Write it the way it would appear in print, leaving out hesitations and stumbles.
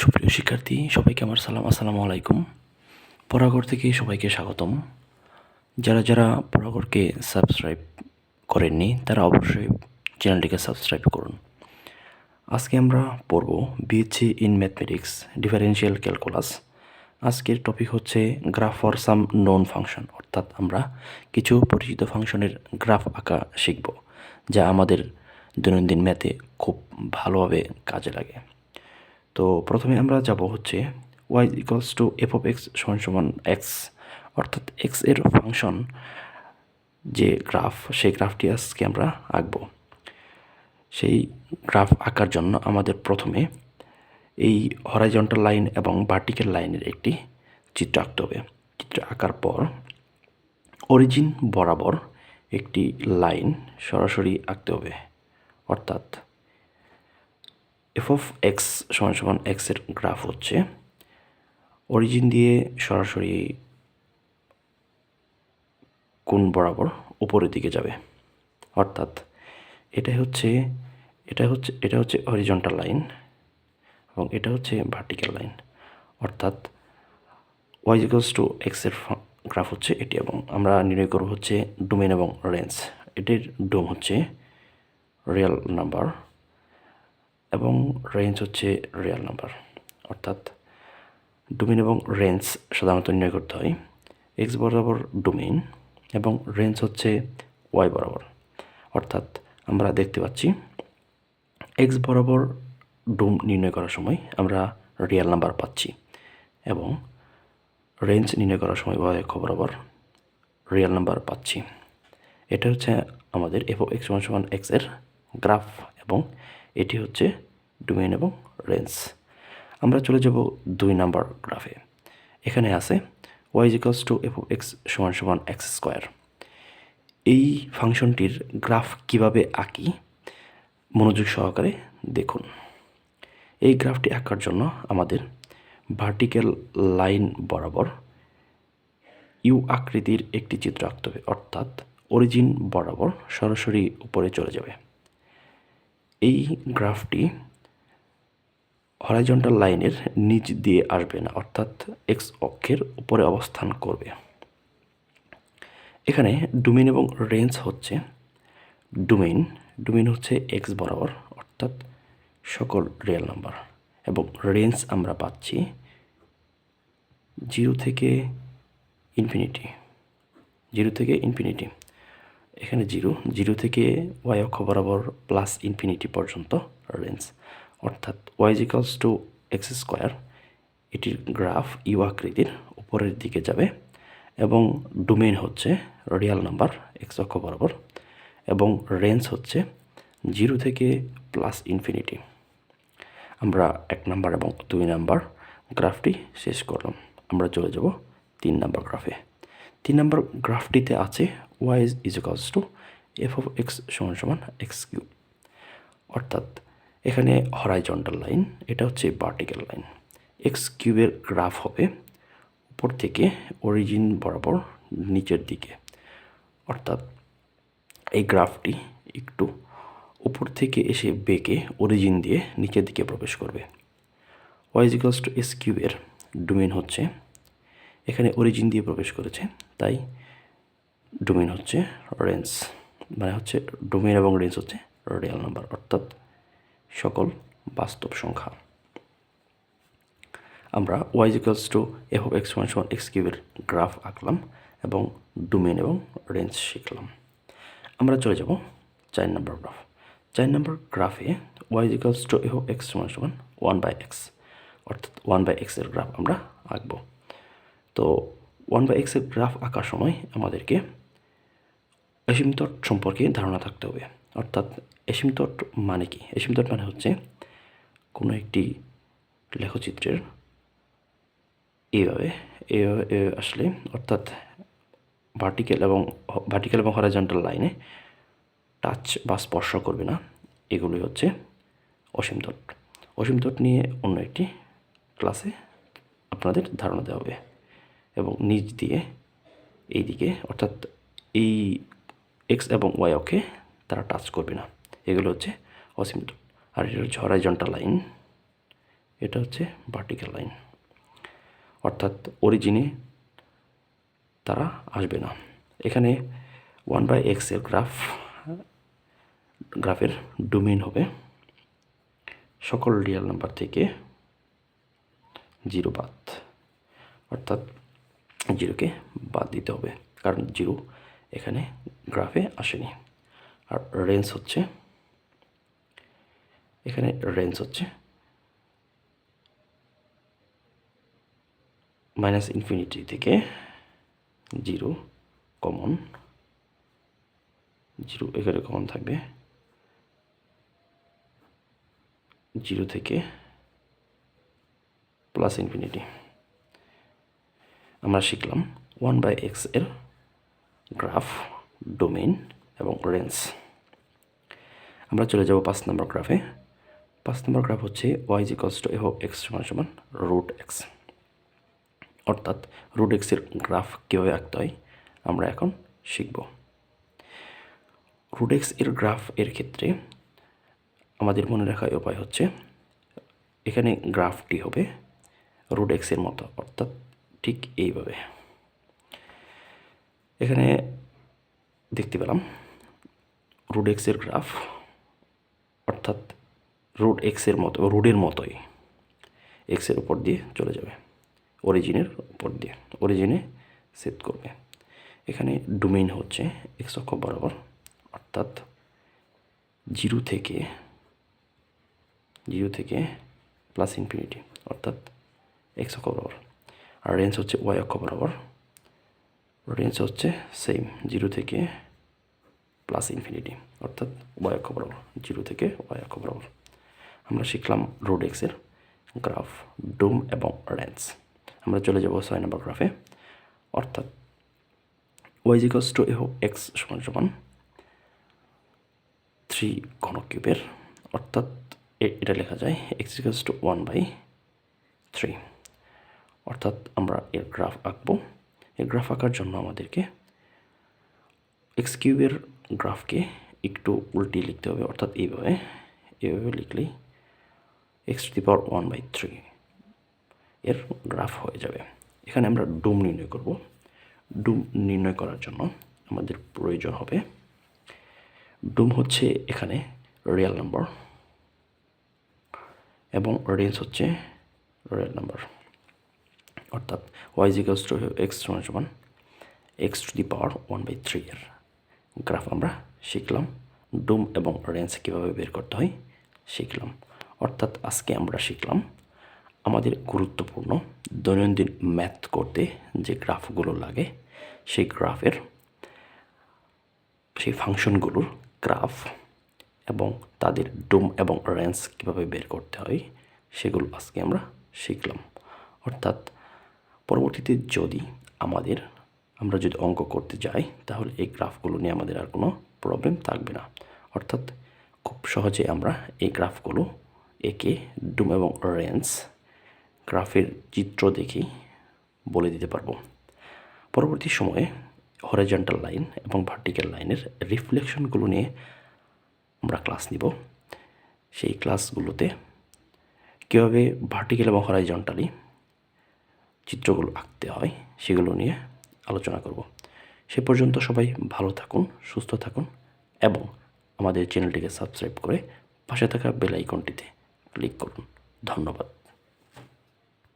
সুপ্রিয় শিক্ষার্থী সবাইকে আমার আসসালামু আলাইকুম। পড়াঘর থেকে সবাইকে স্বাগতম। যারা যারা পড়াঘরকে সাবস্ক্রাইব করেননি তারা অবশ্যই চ্যানেলটিকে সাবস্ক্রাইব করুন। আজকে আমরা পড়ব BSc in mathematics differential calculus. আজকের টপিক হচ্ছে graph for some known function, অর্থাৎ আমরা কিছু পরিচিত ফাংশনের গ্রাফ আঁকা শিখব, যা আমাদের দৈনন্দিন ম্যাথে খুব ভালোভাবে কাজে লাগে। তো প্রথমে আমরা যাব হচ্ছে y equals to F of X সমান সমান এক্স, অর্থাৎ এক্স এর ফাংশন যে গ্রাফ, সেই গ্রাফটি আজকে আমরা আঁকব। সেই গ্রাফ আঁকার জন্য আমাদের প্রথমে এই হরাইজন্টাল লাইন এবং ভার্টিক্যাল লাইনের একটি চিত্র আঁকতে হবে। চিত্র আঁকার পর অরিজিন বরাবর একটি লাইন সরাসরি আঁকতে হবে, অর্থাৎ এফ অফ এক্স সমান সমান এক্সের গ্রাফ হচ্ছে অরিজিন দিয়ে সরাসরি কোণ বরাবর উপরের দিকে যাবে, অর্থাৎ এটা হচ্ছে হরিজন্টাল লাইন এবং এটা হচ্ছে ভার্টিক্যাল লাইন, অর্থাৎ ওয়াই ইকুয়ালস টু এক্সের গ্রাফ হচ্ছে এটি, এবং আমরা নির্ণয় করব হচ্ছে ডোমেন এবং রেঞ্জ। এটির ডোম হচ্ছে রিয়েল নাম্বার এবং রেঞ্জ হচ্ছে রিয়েল নাম্বার, অর্থাৎ ডোমেন এবং রেঞ্জ সাধারণত নির্ণয় করতে হয় এক্স বরাবর ডোমেন এবং রেঞ্জ হচ্ছে ওয়াই বরাবর। অর্থাৎ আমরা দেখতে পাচ্ছি এক্স বরাবর ডোম নির্ণয় করার সময় আমরা রিয়েল নাম্বার পাচ্ছি এবং রেঞ্জ নির্ণয় করার সময় ওয়াই অক্ষ বরাবর রিয়েল নাম্বার পাচ্ছি। এটা হচ্ছে আমাদের এফ অফ এক্স সমান সমান এক্স এর গ্রাফ এবং এটি হচ্ছে ডোমেন এবং রেঞ্জ। আমরা চলে যাব 2 নাম্বার গ্রাফে। এখানে আছে Y equals to F of X সমান সমান এক্স স্কোয়ার। এই ফাংশনটির গ্রাফ কিভাবে আঁকি মনোযোগ সহকারে দেখুন। এই গ্রাফটি আঁকার জন্য আমাদের ভার্টিক্যাল লাইন বরাবর ইউ আকৃতির একটি চিত্র আঁকতে হবে, অর্থাৎ অরিজিন বরাবর সরাসরি উপরে চলে যাবে। এই গ্রাফটি হরাইজন্টাল লাইনের নিচ দিয়ে আসবে না, অর্থাৎ এক্স অক্ষের উপরে অবস্থান করবে। এখানে ডোমেন এবং রেঞ্জ হচ্ছে ডোমেন হচ্ছে এক্স বরাবর, অর্থাৎ সকল রিয়েল নাম্বার, এবং রেঞ্জ আমরা পাচ্ছি 0 থেকে ইনফিনিটি। এখানে 0 থেকে ওয়াই অক্ষ বরাবর প্লাস ইনফিনিটি পর্যন্ত রেঞ্জ, অর্থাৎ Y equals to X square. এটির গ্রাফ ইউ আকৃতির উপরের দিকে যাবে এবং ডোমেন হচ্ছে রিয়েল নাম্বার এক্স অক্ষ বরাবর এবং রেঞ্জ হচ্ছে 0 থেকে প্লাস ইনফিনিটি। আমরা 1 নাম্বার এবং 2 নাম্বার গ্রাফটি শেষ করলাম। আমরা চলে যাব 3 নাম্বার গ্রাফে। 3 নাম্বার গ্রাফটিতে আছে Y is equals to F of X সমান সমান এক্স কিউব, অর্থাৎ এখানে হরাইজন্টাল লাইন, এটা হচ্ছে ভার্টিক্যাল লাইন। এক্স কিউবের গ্রাফ হবে উপর থেকে অরিজিন বরাবর নিচের দিকে, অর্থাৎ এই গ্রাফটি একটু উপর থেকে এসে বেঁকে অরিজিন দিয়ে নিচের দিকে প্রবেশ করবে। ওয়াই ইকুয়ালস টু এস কিউবের ডোমেন হচ্ছে এখানে অরিজিন দিয়ে প্রবেশ করেছে, তাই ডোমেন হচ্ছে রেঞ্জ, মানে হচ্ছে ডোমেন এবং রেঞ্জ হচ্ছে রিয়েল নাম্বার, অর্থাৎ সকল বাস্তব সংখ্যা। আমরা Y equals to F of X সমান সমান এক্স কিউবের গ্রাফ আঁকলাম এবং ডোমেন এবং রেঞ্জ শিখলাম। আমরা চলে যাব 4 নম্বর গ্রাফ। 4 নম্বর গ্রাফে Y equals to F of X সমান সমান 1/x, অর্থাৎ 1/x এর গ্রাফ আমরা আঁকব। তো 1/x এর গ্রাফ আঁকার সময় আমাদেরকে অসীমতট সম্পর্কে ধারণা থাকতে হবে, অর্থাৎ অসীমতট মানে কি? অসীমতট মানে হচ্ছে কোনো একটি লেখচিত্রের এইভাবে আসলে, অর্থাৎ ভার্টিক্যাল এবং হরাইজন্টাল লাইনে টাচ বা স্পর্শ করবে না, এগুলোই হচ্ছে অসীমতট। অসীমতট নিয়ে অন্য একটি ক্লাসে আপনাদের ধারণা দেওয়া হবে। এবং নিচ দিয়ে এই দিকে, অর্থাৎ এই এক্স এবং ওয়াই অক্ষে তারা টাচ করবে না, এগুলো হচ্ছে অসীমতট। আর এটা হচ্ছে হরাইজন্টাল লাইন, এটা হচ্ছে ভার্টিক্যাল লাইন, অর্থাৎ অরিজিনে তারা আসবে না। এখানে 1/x এর গ্রাফের ডোমেইন হবে সকল রিয়েল নাম্বার থেকে 0 বাদ, অর্থাৎ 0কে বাদ দিতে হবে, কারণ 0 এখানে গ্রাফে আসেনি। আর রেঞ্জ হচ্ছে, এখানে রেঞ্জ হচ্ছে -ইনফিনিটি থেকে 0 কমন, 0 এখানে কমন থাকবে, 0 থেকে +ইনফিনিটি। আমরা শিখলাম 1/x এর গ্রাফ, ডোমেইন এবং রেঞ্জ। আমরা চলে যাব 5 নম্বর গ্রাফে। 5 নম্বর গ্রাফ হচ্ছে y = f(x) √x, অর্থাৎ √x এর গ্রাফ কীভাবে আঁকতে হয় আমরা এখন শিখব। √x এর গ্রাফ এর ক্ষেত্রে আমাদের মনে রাখার উপায় হচ্ছে, এখানে গ্রাফটি হবে √x এর মতো, অর্থাৎ ঠিক এইভাবে। এখানে দেখতে পেলাম √x এর গ্রাফ, অর্থাৎ √x এর মতো, রুটের মতোই x এর উপর দিয়ে চলে যাবে, অরিজিনের উপর দিয়ে অরিজিনে সেট করবে। এখানে ডোমেইন হচ্ছে x অক্ষ বরাবর, অর্থাৎ 0 থেকে +ইনফিনিটি, অর্থাৎ x অক্ষ বরাবর। আর রেঞ্জ হচ্ছে y অক্ষ বরাবর, রেঞ্জ হচ্ছে সেম 0 থেকে +ইনফিনিটি, অর্থাৎ y অক্ষ বরাবর, 0 থেকে y অক্ষ বরাবর। আমরা শিখলাম √x এর গ্রাফ, ডোম এবং রেঞ্জ। আমরা চলে যাব 6 নম্বর গ্রাফে, অর্থাৎ y f(x) = 3 ঘনকিউবের, অর্থাৎ এটা লেখা যায় x = 1/3। অর্থাৎ আমরা এর গ্রাফ আঁকবো। এই গ্রাফ আঁকার জন্য আমাদেরকে x³ এর গ্রাফকে একটু উল্টিয়ে লিখতে হবে, অর্থাৎ এইভাবে লিখলেই x⁻1/3 এর গ্রাফ হয়ে যাবে। এখানে আমরা ডোম নির্ণয় করব। ডোম নির্ণয় করার জন্য আমাদের প্রয়োজন হবে, ডোম হচ্ছে এখানে রিয়েল নাম্বার এবং রেঞ্জ হচ্ছে রিয়েল নাম্বার, অর্থাৎ y f(x) = x⁻1/3 এর গ্রাফ আমরা শিখলাম। ডোম এবং রেঞ্জ কীভাবে বের করতে হয় শিখলাম। অর্থাৎ আজকে আমরা শিখলাম আমাদের গুরুত্বপূর্ণ দৈনন্দিন ম্যাথ করতে যে গ্রাফগুলো লাগে সেই গ্রাফের, সেই ফাংশনগুলোর গ্রাফ এবং তাদের ডোম এবং রেঞ্জ কীভাবে বের করতে হয় সেগুলো আজকে আমরা শিখলাম। অর্থাৎ পরবর্তীতে যদি আমরা যদি অঙ্ক করতে যাই তাহলে এই গ্রাফগুলো নিয়ে আমাদের আর কোনো প্রবলেম থাকবে না। অর্থাৎ খুব সহজে আমরা এই গ্রাফগুলো এঁকে ডোম এবং রেঞ্জ গ্রাফের চিত্র দেখেই বলে দিতে পারবো। পরবর্তী সময়ে হরাইজন্টাল লাইন এবং ভার্টিক্যাল লাইনের রিফ্লেকশনগুলো নিয়ে আমরা ক্লাস নিব। সেই ক্লাসগুলোতে কীভাবে ভার্টিক্যাল এবং হরাইজন্টালি চিত্রগুলো আঁকতে হয় সেগুলো নিয়ে আলোচনা করব। সে পর্যন্ত সবাই ভালো থাকুন, সুস্থ থাকুন এবং আমাদের চ্যানেলটিকে সাবস্ক্রাইব করে পাশে থাকা বেল আইকনটিতে ক্লিক করুন। ধন্যবাদ।